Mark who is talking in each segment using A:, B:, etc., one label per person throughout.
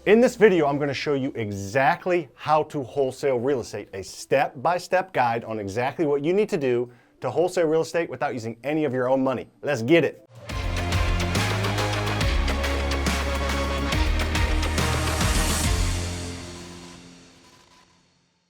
A: In this video, I'm going to show you exactly how to wholesale real estate, a step-by-step guide on exactly what you need to do to wholesale real estate without using any of your own money. Let's get it.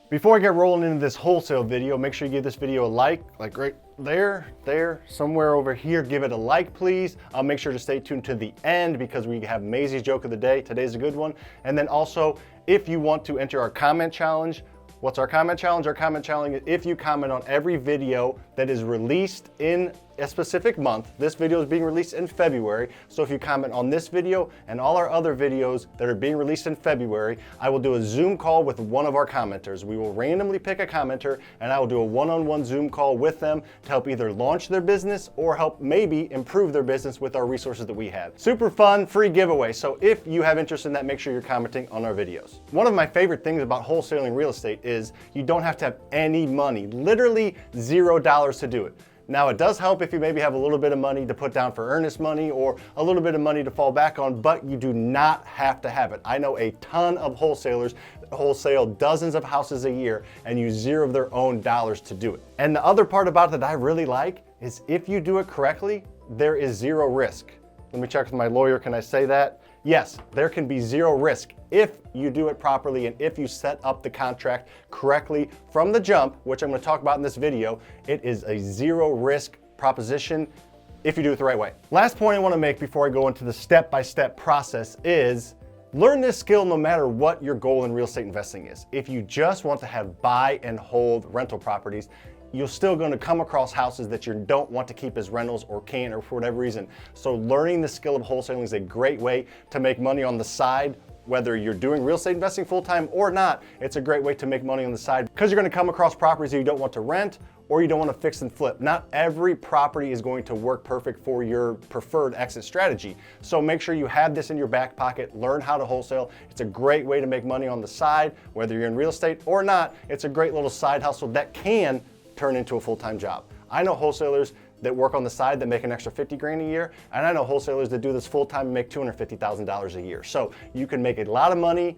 A: Before I get rolling into this wholesale video, make sure you give this video a like right there, somewhere over here. Give it a like, please. Make sure to stay tuned to the end because we have Maisie's joke of the day. Today's a good one. And then also, if you want to enter our comment challenge, what's our comment challenge? Our comment challenge is if you comment on every video that is released in a specific month. This video is being released in February, so if you comment on this video and all our other videos that are being released in February, I will do a Zoom call with one of our commenters. We will randomly pick a commenter and I will do a one-on-one Zoom call with them to help either launch their business or help maybe improve their business with our resources that we have. Super fun, free giveaway. So if you have interest in that, make sure you're commenting on our videos. One of my favorite things about wholesaling real estate is you don't have to have any money, literally $0 to do it. Now, it does help if you maybe have a little bit of money to put down for earnest money or a little bit of money to fall back on, but you do not have to have it. I know a ton of wholesalers that wholesale dozens of houses a year and use zero of their own dollars to do it. And the other part about it that I really like is if you do it correctly, there is zero risk. Let me check with my lawyer, can I say that? Yes, there can be zero risk if you do it properly and if you set up the contract correctly from the jump, which I'm going to talk about in this video. It is a zero risk proposition if you do it the right way. Last point I want to make before I go into the step-by-step process is learn this skill no matter what your goal in real estate investing is. If you just want to have buy and hold rental properties, you're still going to come across houses that you don't want to keep as rentals or can't or for whatever reason. So learning the skill of wholesaling is a great way to make money on the side. Whether you're doing real estate investing full-time or not, it's a great way to make money on the side because you're going to come across properties that you don't want to rent or you don't want to fix and flip. Not every property is going to work perfect for your preferred exit strategy. So make sure you have this in your back pocket, learn how to wholesale. It's a great way to make money on the side, whether you're in real estate or not. It's a great little side hustle that can turn into a full-time job. I know wholesalers that work on the side that make an extra 50 grand a year, and I know wholesalers that do this full-time and make $250,000 a year. So you can make a lot of money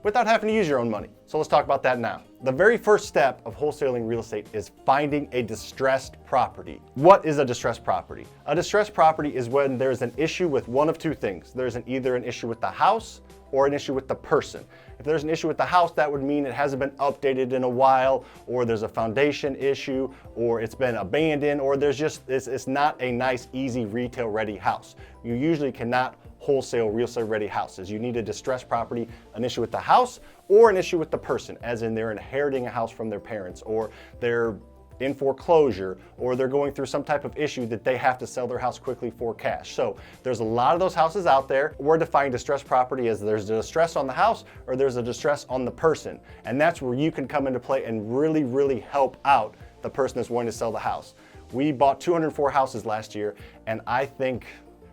A: without having to use your own money. So let's talk about that now. The very first step of wholesaling real estate is finding a distressed property. What is a distressed property? A distressed property is when there's an issue with one of two things. There's either an issue with the house or an issue with the person. If there's an issue with the house, that would mean it hasn't been updated in a while, or there's a foundation issue, or it's been abandoned, or there's just, it's not a nice, easy, retail-ready house. You usually cannot wholesale real estate-ready houses. You need a distressed property, an issue with the house, or an issue with the person, as in they're inheriting a house from their parents, or they're in foreclosure, or they're going through some type of issue that they have to sell their house quickly for cash. So there's a lot of those houses out there. We're defining distressed property as there's a distress on the house or there's a distress on the person. And that's where you can come into play and really, really help out the person that's wanting to sell the house. We bought 204 houses last year, and I think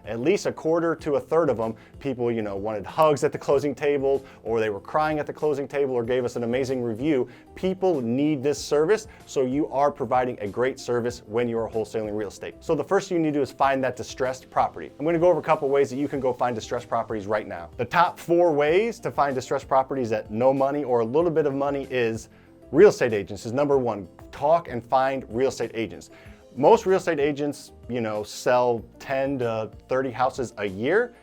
A: at least a quarter to a third of them, people, wanted hugs at the closing table, or they were crying at the closing table, or gave us an amazing review. People need this service, so you are providing a great service when you are wholesaling real estate. So the first thing you need to do is find that distressed property. I'm going to go over a couple ways that you can go find distressed properties right now. The top 4 ways to find distressed properties at no money or a little bit of money is real estate agents is number 1. Talk and find real estate agents. Most real estate agents, sell 10 to 30 houses a year,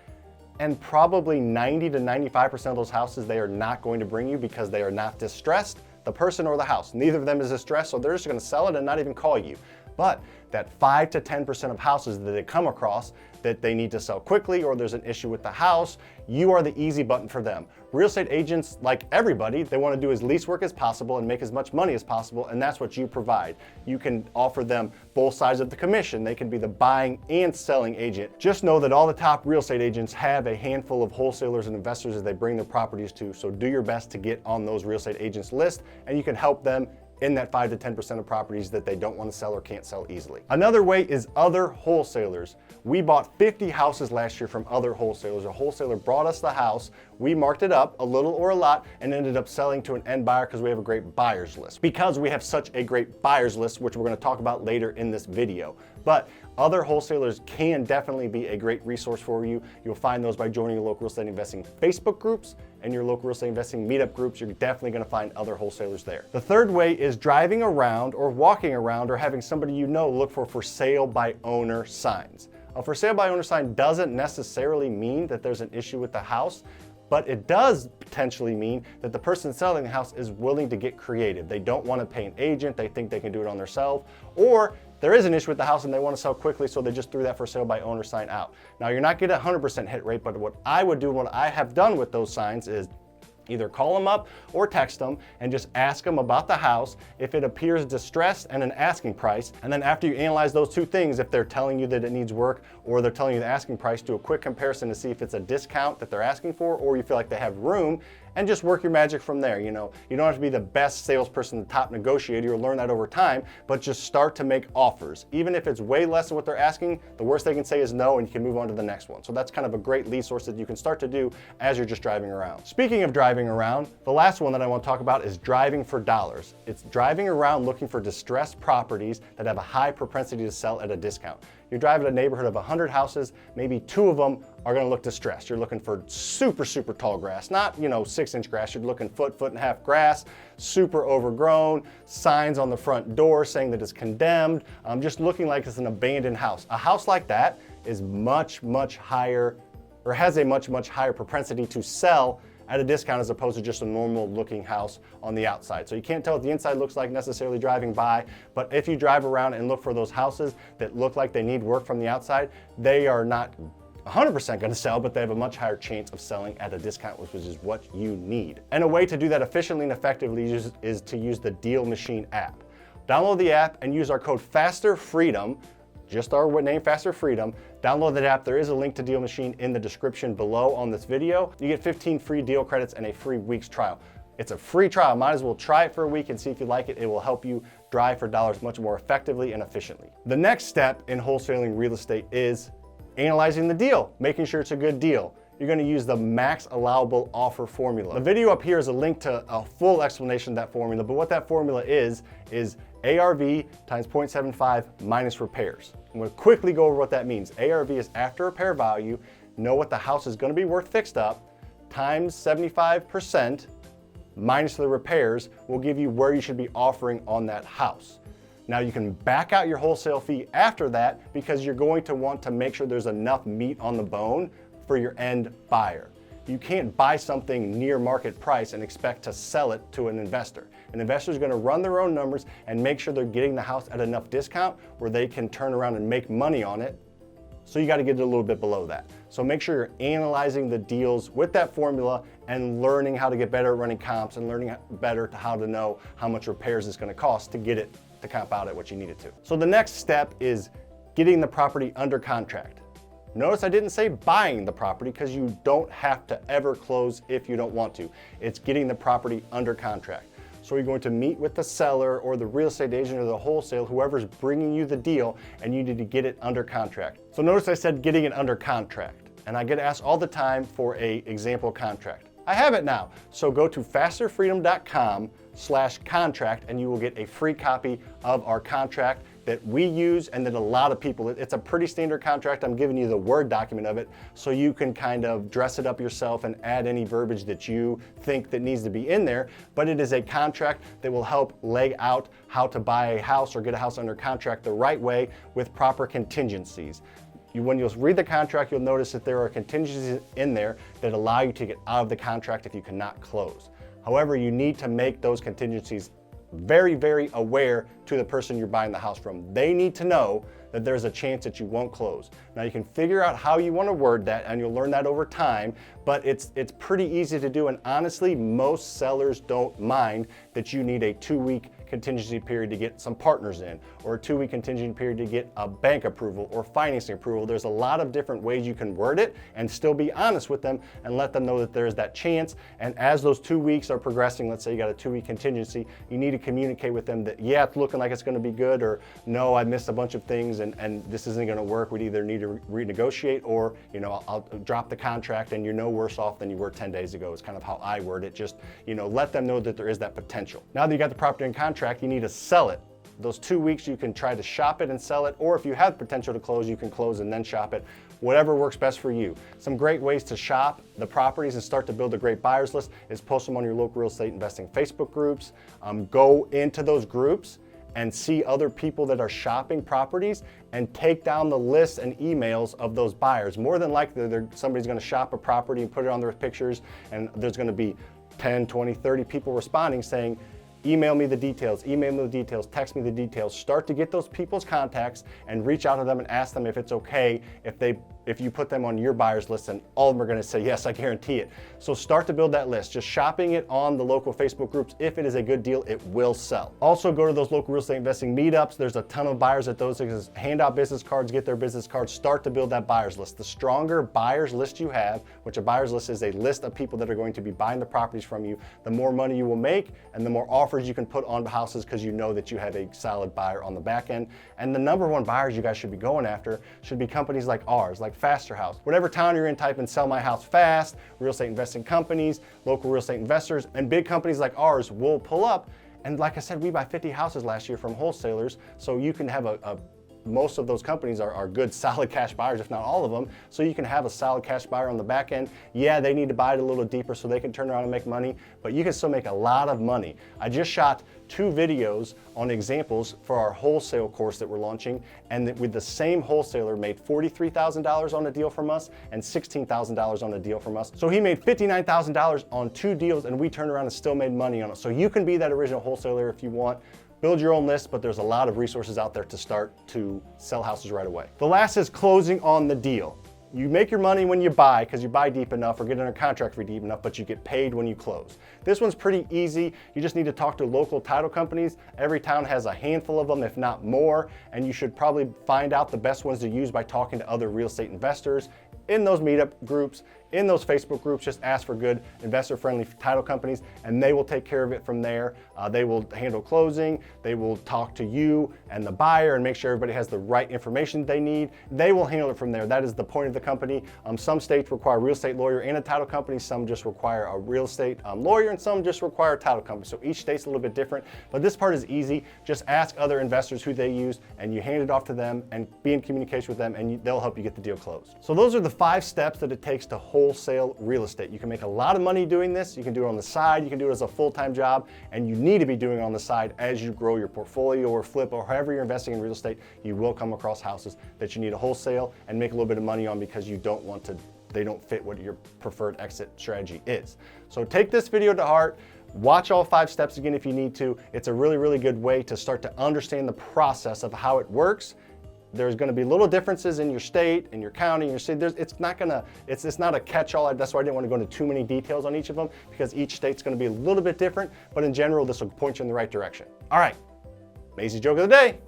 A: and probably 90 to 95% of those houses they are not going to bring you because they are not distressed, the person or the house. Neither of them is distressed, so they're just going to sell it and not even call you. But that 5 to 10% of houses that they come across that they need to sell quickly or there's an issue with the house, you are the easy button for them. Real estate agents, like everybody, they want to do as least work as possible and make as much money as possible, and that's what you provide. You can offer them both sides of the commission. They can be the buying and selling agent. Just know that all the top real estate agents have a handful of wholesalers and investors that they bring their properties to, so do your best to get on those real estate agents list, and you can help them in that 5 to 10% of properties that they don't want to sell or can't sell easily. Another way is other wholesalers. We bought 50 houses last year from other wholesalers. A wholesaler brought us the house, we marked it up a little or a lot, and ended up selling to an end buyer because we have a great buyers list. Because we have such a great buyers list, which we're going to talk about later in this video. But other wholesalers can definitely be a great resource for you. You'll find those by joining your local real estate investing Facebook groups and your local real estate investing meetup groups. You're definitely going to find other wholesalers there. The third way is driving around or walking around or having somebody you know look for sale by owner signs. A for sale by owner sign doesn't necessarily mean that there's an issue with the house, but it does potentially mean that the person selling the house is willing to get creative. They don't want to pay an agent, they think they can do it on themselves, or there is an issue with the house and they want to sell quickly, so they just threw that for sale by owner sign out. Now, you're not getting a 100% hit rate, but what I would do, what I have done with those signs is either call them up or text them and just ask them about the house, if it appears distressed, and an asking price. And then after you analyze those two things, if they're telling you that it needs work or they're telling you the asking price, do a quick comparison to see if it's a discount that they're asking for or you feel like they have room, and just work your magic from there. You know, you don't have to be the best salesperson, the top negotiator. You'll learn that over time, but just start to make offers. Even if it's way less than what they're asking, the worst they can say is no, and you can move on to the next one. So that's kind of a great lead source that you can start to do as you're just driving around. Speaking of driving around, the last one that I want to talk about is driving for dollars. It's driving around looking for distressed properties that have a high propensity to sell at a discount. You're driving a neighborhood of 100 houses, maybe 2 of them are going to look distressed. You're looking for super tall grass, not 6-inch grass. You're looking foot and a half grass, super overgrown, signs on the front door saying that it's condemned, just looking like it's an abandoned house. A house like that is much higher, or has a much higher propensity to sell at a discount as opposed to just a normal looking house on the outside. So you can't tell what the inside looks like necessarily driving by, but if you drive around and look for those houses that look like they need work from the outside, they are not 100% going to sell, but they have a much higher chance of selling at a discount, which is what you need. And a way to do that efficiently and effectively is to use the Deal Machine app. Download the app and use our code FasterFreedom, just our name, FasterFreedom. Download that app. There is a link to Deal Machine in the description below on this video. You get 15 free deal credits and a free week's trial. It's a free trial. Might as well try it for a week and see if you like it. It will help you drive for dollars much more effectively and efficiently. The next step in wholesaling real estate is analyzing the deal, making sure it's a good deal. You're going to use the max allowable offer formula. The video up here is a link to a full explanation of that formula, but what that formula is ARV times 0.75 minus repairs. I'm going to quickly go over what that means. ARV is after repair value, know what the house is going to be worth fixed up, times 75% minus the repairs will give you where you should be offering on that house. Now you can back out your wholesale fee after that because you're going to want to make sure there's enough meat on the bone for your end buyer. You can't buy something near market price and expect to sell it to an investor. An investor is going to run their own numbers and make sure they're getting the house at enough discount where they can turn around and make money on it. So you got to get it a little bit below that. So make sure you're analyzing the deals with that formula and learning how to get better at running comps and learning better how to know how much repairs it's going to cost to get it to comp out at what you need it to. So the next step is getting the property under contract. Notice I didn't say buying the property because you don't have to ever close if you don't want to. It's getting the property under contract. So you're going to meet with the seller or the real estate agent or the wholesale, whoever's bringing you the deal, and you need to get it under contract. So notice I said getting it under contract, and I get asked all the time for an example contract. I have it now. So go to fasterfreedom.com/contract and you will get a free copy of our contract that we use and that a lot of people, it's a pretty standard contract. I'm giving you the Word document of it so you can kind of dress it up yourself and add any verbiage that you think that needs to be in there. But it is a contract that will help lay out how to buy a house or get a house under contract the right way with proper contingencies. When you'll read the contract, you'll notice that there are contingencies in there that allow you to get out of the contract if you cannot close. However, you need to make those contingencies very aware to the person you're buying the house from. They need to know that there's a chance that you won't close. Now you can figure out how you want to word that and you'll learn that over time, but it's pretty easy to do, and honestly, most sellers don't mind that you need a 2-week contingency period to get some partners in, or a 2-week contingency period to get a bank approval or financing approval. There's a lot of different ways you can word it and still be honest with them and let them know that there's that chance. And as those 2 weeks are progressing, let's say you got a 2-week contingency, you need to communicate with them that, yeah, it's looking like it's going to be good, or no, I missed a bunch of things and this isn't going to work. We'd either need to renegotiate, or I'll drop the contract and you're no worse off than you were 10 days ago. Is kind of how I word it. Just let them know that there is that potential. Now that you got the property in contract, you need to sell it Those 2 weeks you can try to shop it and sell it, or if you have potential to close, you can close and then shop it. Whatever works best for you. Some great ways to shop the properties and start to build a great buyers list is post them on your local real estate investing Facebook groups. Go into those groups and see other people that are shopping properties and take down the lists and emails of those buyers. More than likely, somebody's gonna shop a property and put it on their pictures, and there's gonna be 10, 20, 30 people responding saying, email me the details, text me the details. Start to get those people's contacts and reach out to them and ask them if it's okay if you put them on your buyers list, and all of them are gonna say, yes, I guarantee it. So start to build that list. Just shopping it on the local Facebook groups, if it is a good deal, it will sell. Also go to those local real estate investing meetups. There's a ton of buyers at those things. Hand out business cards, get their business cards, start to build that buyers list. The stronger buyers list you have, which a buyers list is a list of people that are going to be buying the properties from you, the more money you will make and the more offers you can put on houses, because you know that you have a solid buyer on the back end. And the number one buyers you guys should be going after should be companies like ours, like FasterHouse. Whatever town you're in, type in sell my house fast, real estate investing companies, local real estate investors, and big companies like ours will pull up. And like I said, we buy 50 houses last year from wholesalers, so you can have most of those companies are good, solid cash buyers, if not all of them. So you can have a solid cash buyer on the back end. Yeah, they need to buy it a little deeper so they can turn around and make money, but you can still make a lot of money. I just shot 2 videos on examples for our wholesale course that we're launching, and with the same wholesaler made $43,000 on a deal from us and $16,000 on a deal from us. So he made $59,000 on 2 deals, and we turned around and still made money on it. So you can be that original wholesaler if you want. Build your own list, but there's a lot of resources out there to start to sell houses right away. The last is closing on the deal. You make your money when you buy, because you buy deep enough or get under contract for deep enough, but you get paid when you close. This one's pretty easy. You just need to talk to local title companies. Every town has a handful of them, if not more, and you should probably find out the best ones to use by talking to other real estate investors in those meetup groups, in those Facebook groups. Just ask for good investor-friendly title companies, and they will take care of it from there. They will handle closing. They will talk to you and the buyer and make sure everybody has the right information they need. They will handle it from there. That is the point of the company. Some states require a real estate lawyer and a title company. Some just require a real estate lawyer, and some just require a title company. So each state's a little bit different, but this part is easy. Just ask other investors who they use, and you hand it off to them and be in communication with them, and they'll help you get the deal closed. So those are the 5 steps that it takes to wholesale real estate. You can make a lot of money doing this. You can do it on the side. You can do it as a full-time job, and you need to be doing it on the side as you grow your portfolio or flip, or however you're investing in real estate. You will come across houses that you need to wholesale and make a little bit of money on, because you don't want to, they don't fit what your preferred exit strategy is. So take this video to heart. Watch all 5 steps again if you need to. It's a really, really good way to start to understand the process of how it works. There's going to be little differences in your state, in your county, in your city. It's not a catch-all. That's why I didn't want to go into too many details on each of them, because each state's going to be a little bit different, but in general, this will point you in the right direction. All right, Macy's joke of the day.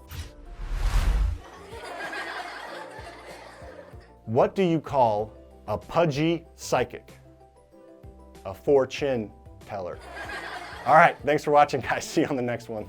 A: What do you call a pudgy psychic? A fortune teller. All right, thanks for watching, guys. See you on the next one.